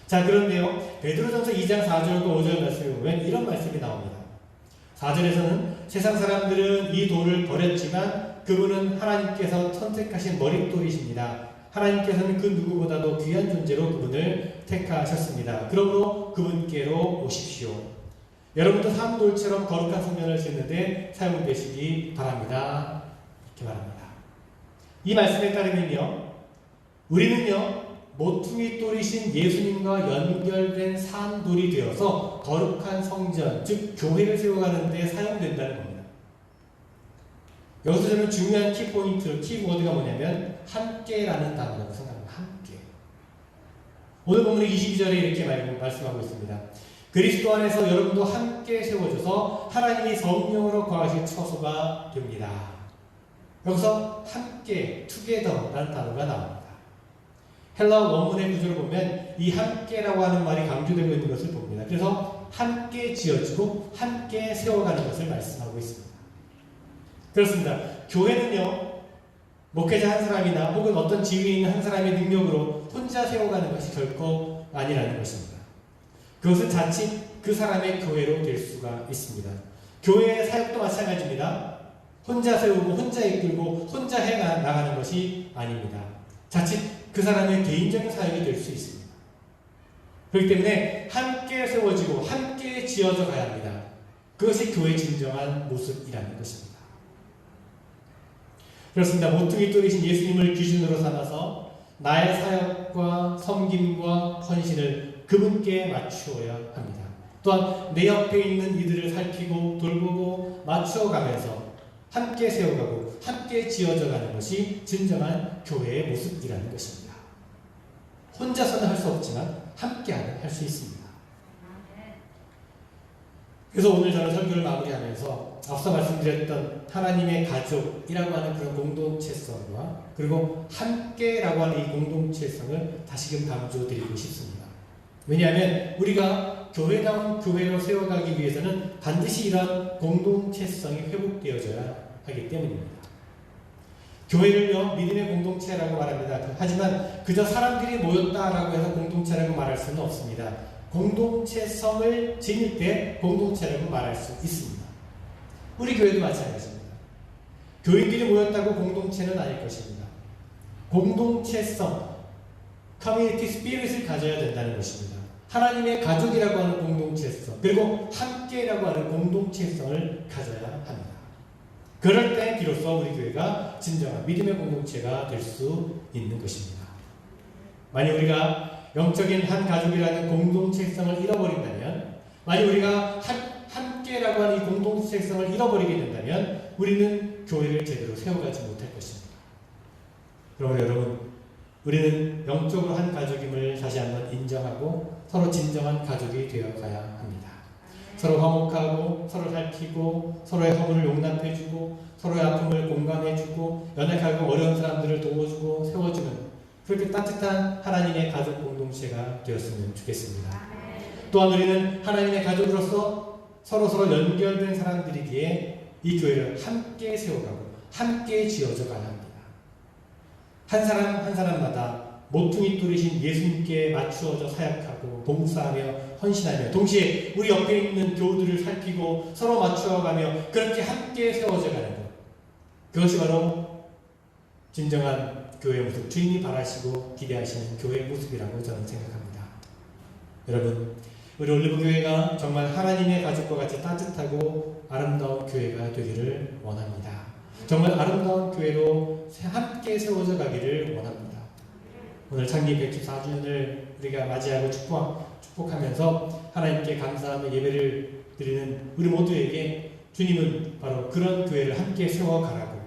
자, 그런데요, 베드로전서 2장 4절과 5절 말씀에 보면 이런 말씀이 나옵니다. 4절에서는 세상 사람들은 이 돌을 버렸지만 그분은 하나님께서 선택하신 머릿돌이십니다. 하나님께서는 그 누구보다도 귀한 존재로 그분을 택하셨습니다. 그러므로 그분께로 오십시오. 여러분도 산돌처럼 거룩한 성전을 짓는데 사용되시기 바랍니다. 이렇게 말합니다. 이 말씀에 따르면요, 우리는요, 모퉁이 돌이신 예수님과 연결된 산돌이 되어서 거룩한 성전, 즉 교회를 세워가는 데 사용된다는 겁니다. 여기서 저는 중요한 키포인트, 키워드가 뭐냐면 함께라는 단어라고 생각합니다. 함께. 오늘 본문의 22절에 이렇게 말씀하고 있습니다. 그리스도 안에서 여러분도 함께 세워져서 하나님이 성령으로 거하실 처소가 됩니다. 여기서 함께, together라는 단어가 나옵니다. 헬라 원문의 구조를 보면 이 함께라고 하는 말이 강조되고 있는 것을 봅니다. 그래서 함께 지어지고 함께 세워가는 것을 말씀하고 있습니다. 그렇습니다. 교회는요, 목회자 한 사람이나 혹은 어떤 지위에 있는 한 사람의 능력으로 혼자 세워가는 것이 결코 아니라는 것입니다. 그것은 자칫 그 사람의 교회로 될 수가 있습니다. 교회의 사역도 마찬가지입니다. 혼자 세우고 혼자 이끌고 혼자 해 나가는 것이 아닙니다. 자칫 그 사람의 개인적인 사역이 될 수 있습니다. 그렇기 때문에 함께 세워지고 함께 지어져 가야 합니다. 그것이 교회의 진정한 모습이라는 것입니다. 그렇습니다. 모퉁이 돌이신 예수님을 기준으로 삼아서 나의 사역과 섬김과 헌신을 그분께 맞추어야 합니다. 또한 내 옆에 있는 이들을 살피고 돌보고 맞추어가면서 함께 세워가고 함께 지어져가는 것이 진정한 교회의 모습이라는 것입니다. 혼자서는 할 수 없지만 함께하면 할 수 있습니다. 그래서 오늘 저는 설교를 마무리하면서 앞서 말씀드렸던 하나님의 가족이라고 하는 그런 공동체성과 그리고 함께라고 하는 이 공동체성을 다시금 강조드리고 싶습니다. 왜냐하면 우리가 교회다운 교회로 세워가기 위해서는 반드시 이런 공동체성이 회복되어져야 하기 때문입니다. 교회를요, 믿음의 공동체라고 말합니다. 하지만 그저 사람들이 모였다라고 해서 공동체라고 말할 수는 없습니다. 공동체성을 지닐 때 공동체라고 말할 수 있습니다. 우리 교회도 마찬가지입니다. 교인들이 모였다고 공동체는 아닐 것입니다. 공동체성, 커뮤니티 스피릿을 가져야 된다는 것입니다. 하나님의 가족이라고 하는 공동체성, 그리고 함께라고 하는 공동체성을 가져야 합니다. 그럴 때 비로소 우리 교회가 진정한 믿음의 공동체가 될 수 있는 것입니다. 만약 우리가 영적인 한 가족이라는 공동체성을 잃어버린다면, 만약 우리가 함께라고 하는 이 공동체성을 잃어버리게 된다면 우리는 교회를 제대로 세워가지 못할 것입니다. 그러므로 여러분, 우리는 영적으로 한 가족임을 다시 한번 인정하고 서로 진정한 가족이 되어가야 합니다. 서로 화목하고 서로 살피고 서로의 허물을 용납해주고 서로의 아픔을 공감해주고 연약하고 어려운 사람들을 도와주고 세워주는 그렇게 따뜻한 하나님의 가족 공동체가 되었으면 좋겠습니다. 또한 우리는 하나님의 가족으로서 서로 연결된 사람들이기에 이 교회를 함께 세워가고 함께 지어져 가야 합니다. 한 사람 한 사람마다 모퉁이 뚫으신 예수님께 맞추어져 사역하고 봉사하며 헌신하며 동시에 우리 옆에 있는 교우들을 살피고 서로 맞추어가며 그렇게 함께 세워져 가는 것, 그것이 바로 진정한 교회의 모습, 주님이 바라시고 기대하시는 교회의 모습이라고 저는 생각합니다. 여러분, 우리 올리브교회가 정말 하나님의 가족과 같이 따뜻하고 아름다운 교회가 되기를 원합니다. 정말 아름다운 교회로 함께 세워져 가기를 원합니다. 오늘 창립 114주년을 우리가 맞이하고 축복하면서 하나님께 감사하며 예배를 드리는 우리 모두에게 주님은 바로 그런 교회를 함께 세워가라고,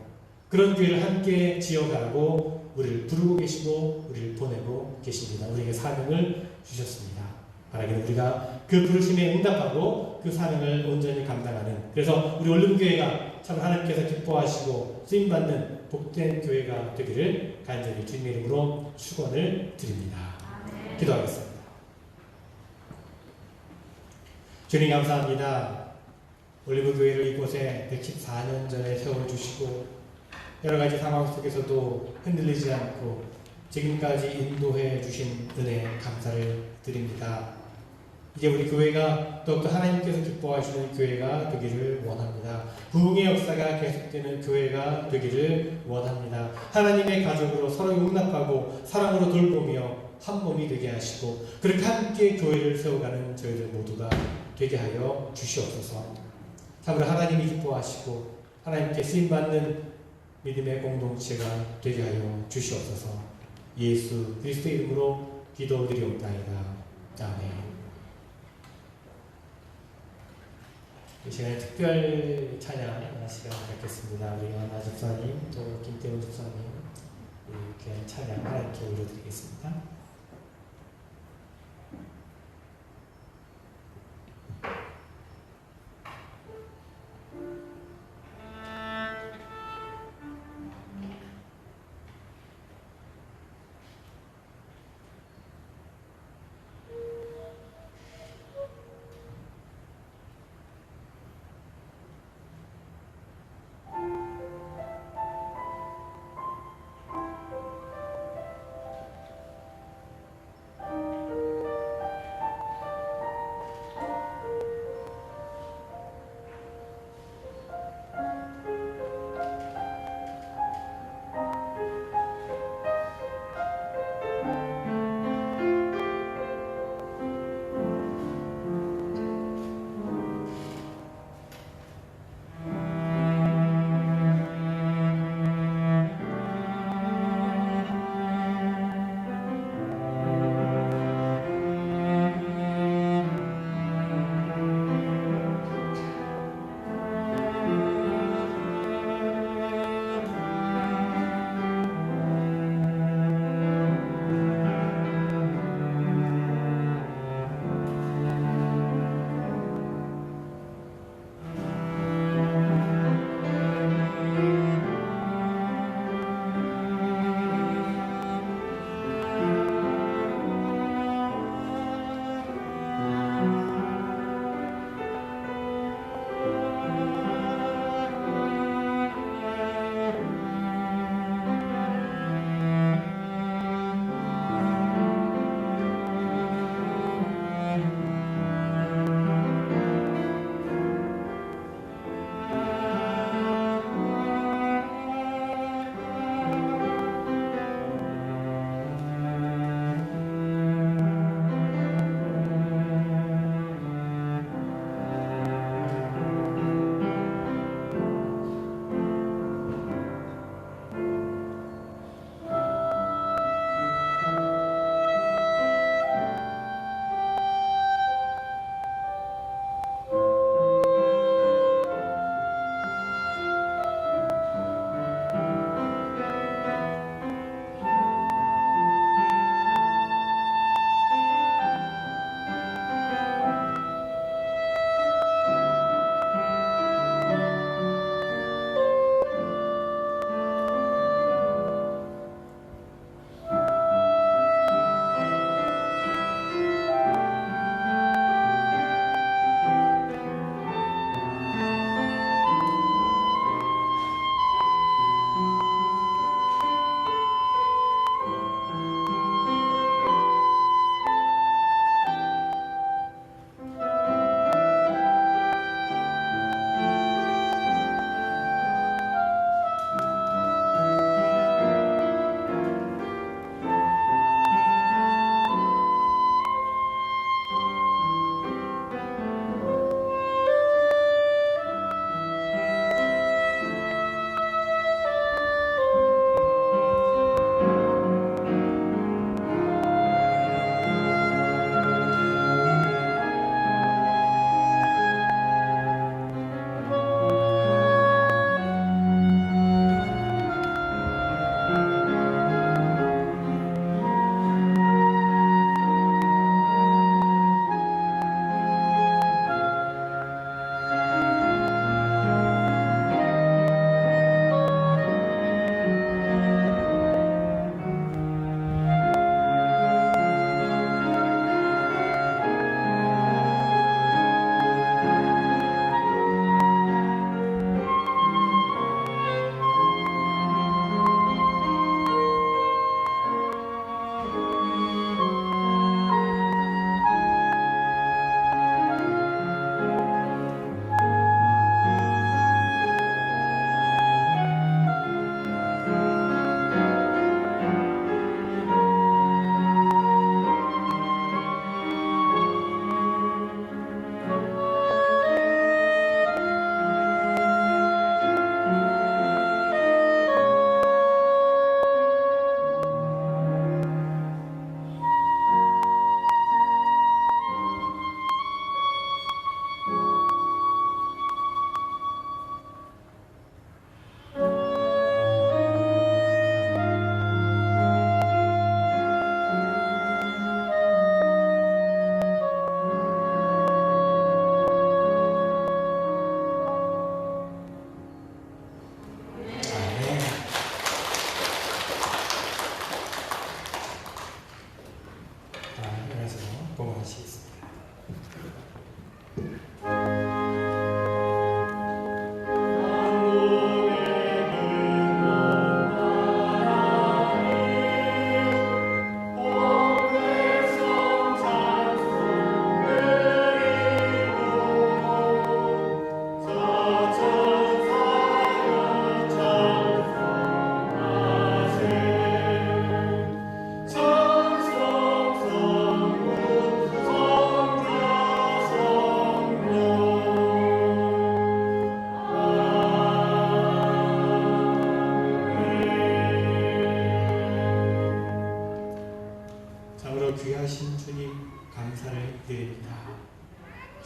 그런 교회를 함께 지어가라고 우리를 부르고 계시고 우리를 보내고 계십니다. 우리에게 사명을 주셨습니다. 바라기는 우리가 그 부르심에 응답하고 그 사명을 온전히 감당하는, 그래서 우리 올림교회가 참 하나님께서 기뻐하시고 쓰임받는 복된 교회가 되기를 간절히 주님의 이름으로 축원을 드립니다. 기도하겠습니다. 주님 감사합니다. 올리브교회를 이곳에 114년 전에 세워주시고 여러 가지 상황 속에서도 흔들리지 않고 지금까지 인도해 주신 은혜 감사를 드립니다. 이제 우리 교회가 더욱더 하나님께서 기뻐하시는 교회가 되기를 원합니다. 부흥의 역사가 계속되는 교회가 되기를 원합니다. 하나님의 가족으로 서로 용납하고 사랑으로 돌보며 한 몸이 되게 하시고 그렇게 함께 교회를 세워가는 저희들 모두가 되게 하여 주시옵소서. 참으로 하나님이 기뻐하시고 하나님께 쓰임받는 믿음의 공동체가 되게 하여 주시옵소서. 예수 그리스도의 이름으로 기도드리옵나이다. 아멘. 이 시간에 특별 찬양 시간 갖겠습니다. 우리 연아 집사님, 또 김태훈 집사님 이렇게 찬양 하나님께 올려드리겠습니다.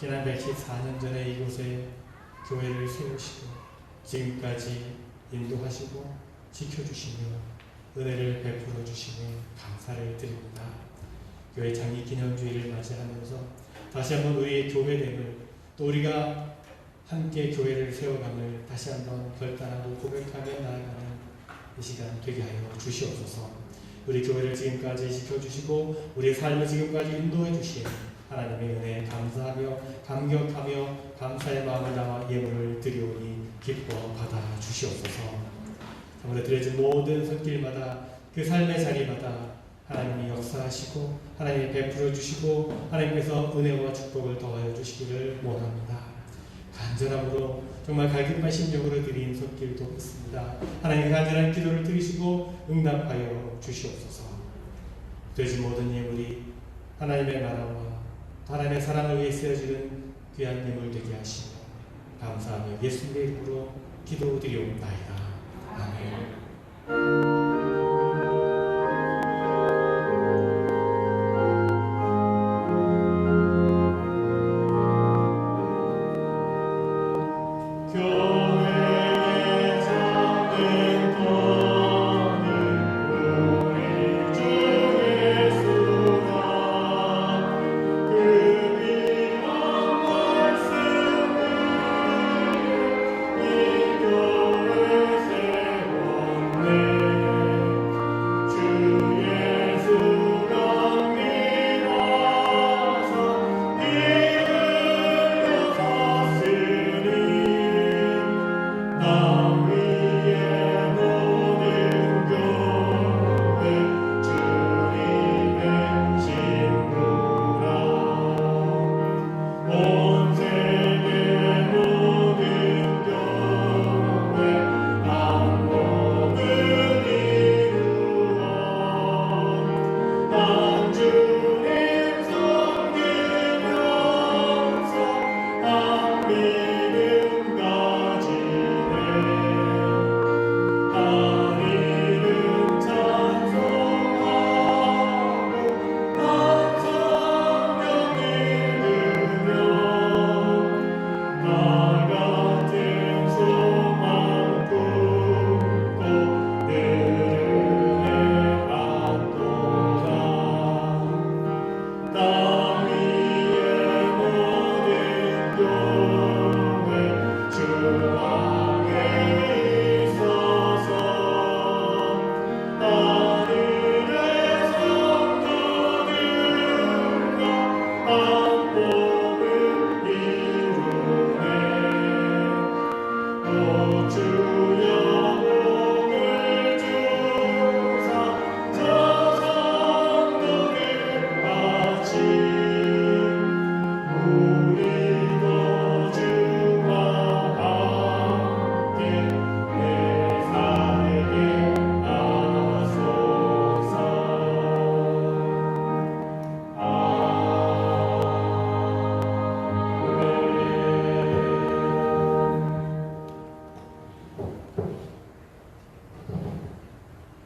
지난 114년 전에 이곳에 교회를 세우시고 지금까지 인도하시고 지켜주시며 은혜를 베풀어 주시니 감사를 드립니다. 교회 장기 기념주일을 맞이하면서 다시 한번 우리의 교회됨을, 또 우리가 함께 교회를 세워감을 다시 한번 결단하고 고백하며 나아가는 이 시간 되게 하여 주시옵소서. 우리 교회를 지금까지 지켜주시고 우리의 삶을 지금까지 인도해 주신 하나님의 은혜에 감사하며 감격하며 감사의 마음을 담아 예물을 드리오니 기뻐 받아 주시옵소서. 오늘 드려진 모든 손길마다 그 삶의 자리마다 하나님이 역사하시고 하나님이 베풀어 주시고 하나님께서 은혜와 축복을 더하여 주시기를 원합니다. 간절함으로 정말 갈급한 심령으로 드린 손길도 있습니다. 하나님 간절한 기도를 들으시고 응답하여 주시옵소서. 되지 모든 예물이 하나님의 나라와 하나님의 사랑을 위해 쓰여지는 귀한 예물 되게 하시며 감사하며 예수님의 이름으로 기도드리옵나이다. 아멘.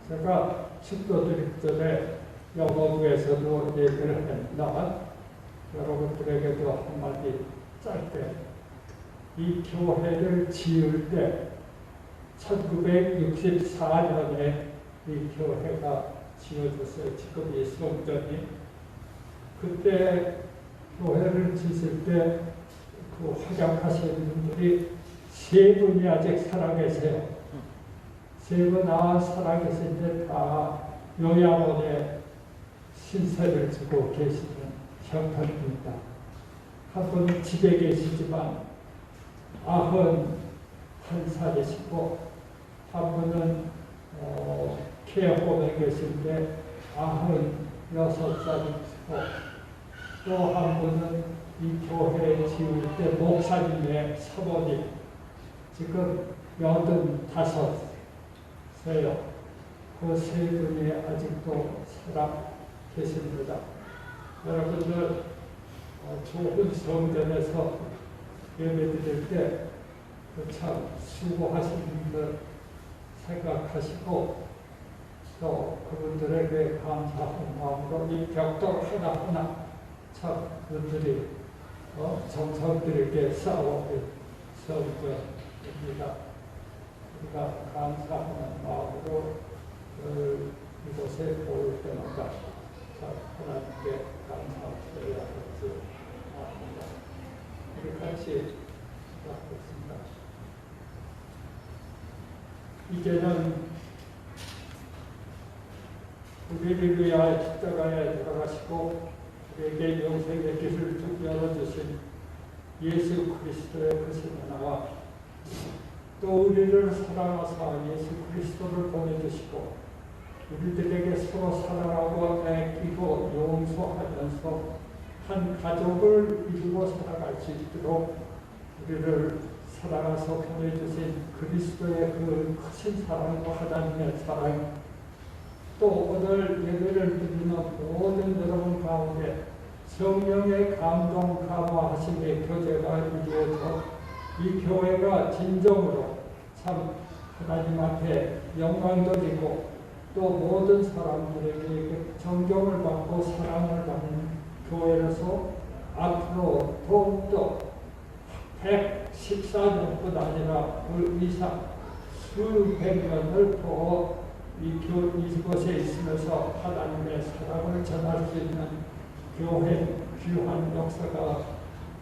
제가 축도 드릴 전에 영어부에서도 얘기를 했지만 여러분들에게도 한마디 짧게, 이 교회를 지을 때 1964년에 이 교회가 지어졌어요. 지금 이 성전이. 그때 교회를 지을 때 그 활약하신 분들이 세 분이 아직 살아계세요. 세 분 살아계신데 다 요양원에 신세를 지고 계시는 형편입니다. 한 분은 집에 계시지만 91살이시고, 한 분은 케어홈에 계신데 96살이시고, 또 한 분은 이 교회 지을 때 목사님의 사모님, 지금 85세요. 그 세 분이 아직도 살아 계십니다. 여러분들 좋은 성전에서 예배드릴 때 참 수고하신 분들 생각하시고, 또 그분들에게 감사하는 마음으로 이 벽돌 하나하나 참 그들이 정성들에게 싸워드립니다. 우리가 감사하는 마음으로 이곳에 올 때마다 하나님께 감사드려야 할지 압니다. 우리 같이 기도하겠습니다. 이제는 우리를 위하여 십자가에 돌아가시고 우리에게 영생의 길을 열어주신 예수 그리스도의 그 생명나와 또 우리를 사랑하사 예수 그리스도를 보내주시고 우리들에게 서로 사랑하고 애끼고 용서하면서 한 가족을 이루고 살아갈 수 있도록 우리를 사랑하사 보내주신 그리스도의 그 크신 사랑과 하나님의 사랑, 또 오늘 예배를 드리는 모든 여러분 가운데 성령의 감동 감화하심의 교제가 이루어져 이 교회가 진정으로 참 하나님 앞에 영광 돌리고 또 모든 사람들에게 존경을 받고 사랑을 받는 교회로서 앞으로 더욱더 114년뿐 아니라 그 이상 수백 년을 더 이곳에 있으면서 하나님의 사랑을 전할 수 있는 교회 귀한 역사가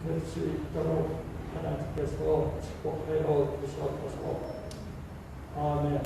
될 수 있도록 하나님께서 축복하여 주시옵소서. 아멘.